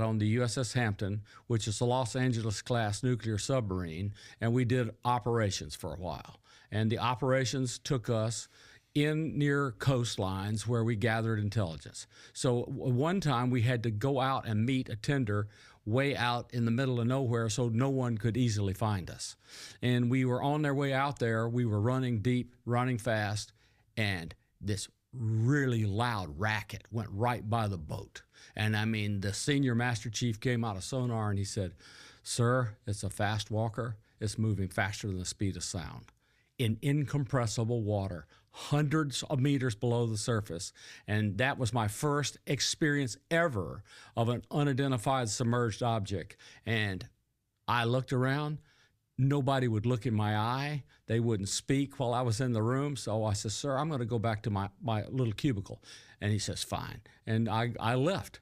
on the USS Hampton, which is a Los Angeles class nuclear submarine, and we did operations for a while. And the operations took us in near coastlines where we gathered intelligence. So one time we had to go out and meet a tender way out in the middle of nowhere so no one could easily find us. And we were on their way out there. We were running deep, running fast, and this really loud racket went right by the boat. And I mean, the senior master chief came out of sonar and he said, "Sir, it's a fast walker. It's moving faster than the speed of sound in incompressible water, hundreds of meters below the surface." And that was my first experience ever of an unidentified submerged object. And I looked around. Nobody would look in my eye. They wouldn't speak while I was in the room. So I said, "Sir, I'm going to go back to my little cubicle." And he says, "Fine." And I left.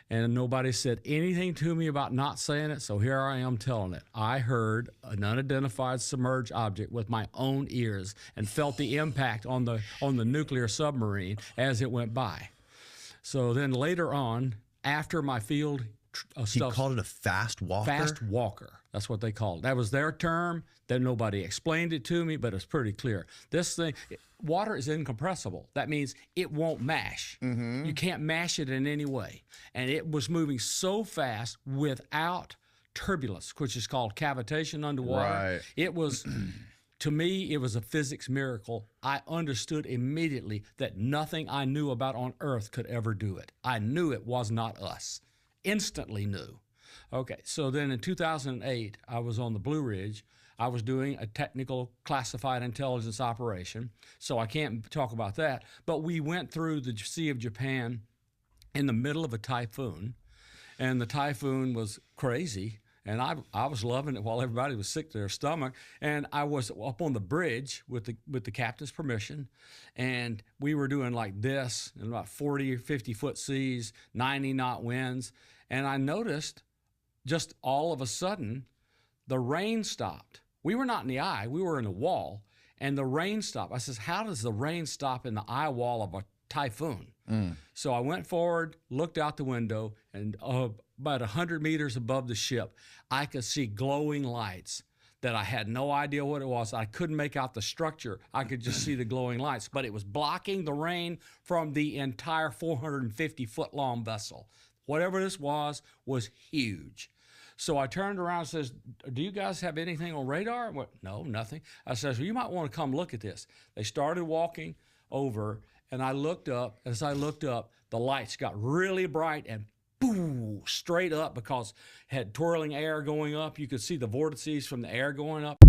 And nobody said anything to me about not saying it, so here I am telling it. I heard an unidentified submerged object with my own ears and felt the impact on the nuclear submarine as it went by. So then later on, after my field He called it a fast walker? Fast walker. That's what they called it. That was their term. Then nobody explained it to me, but it's pretty clear. This thing, water is incompressible. That means it won't mash. Mm-hmm. You can't mash it in any way. And it was moving so fast without turbulence, which is called cavitation underwater. Right. It was, to me, it was a physics miracle. I understood immediately that nothing I knew about on Earth could ever do it. I knew it was not us. Instantly knew. Okay, so then in 2008, I was on the Blue Ridge. I was doing a technical classified intelligence operation, so I can't talk about that. But we went through the Sea of Japan in the middle of a typhoon, and the typhoon was crazy, and I was loving it while everybody was sick to their stomach. And I was up on the bridge with the captain's permission, and we were doing like this in about 40 or 50 foot seas, 90 knot winds. And I noticed just all of a sudden the rain stopped. We were not in the eye, we were in the wall, and the rain stopped. I says, "How does the rain stop in the eye wall of a typhoon?" So I went forward, looked out the window, and about 100 meters above the ship, I could see glowing lights that I had no idea what it was. I couldn't make out the structure. I could just see the glowing lights, but it was blocking the rain from the entire 450-foot-long vessel. Whatever this was huge. So I turned around and says, "Do you guys have anything on radar?" I went, "No, nothing." I says, "Well, you might want to come look at this." They started walking over, and I looked up. As I looked up, the lights got really bright and boom, straight up, because it had twirling air going up. You could see the vortices from the air going up.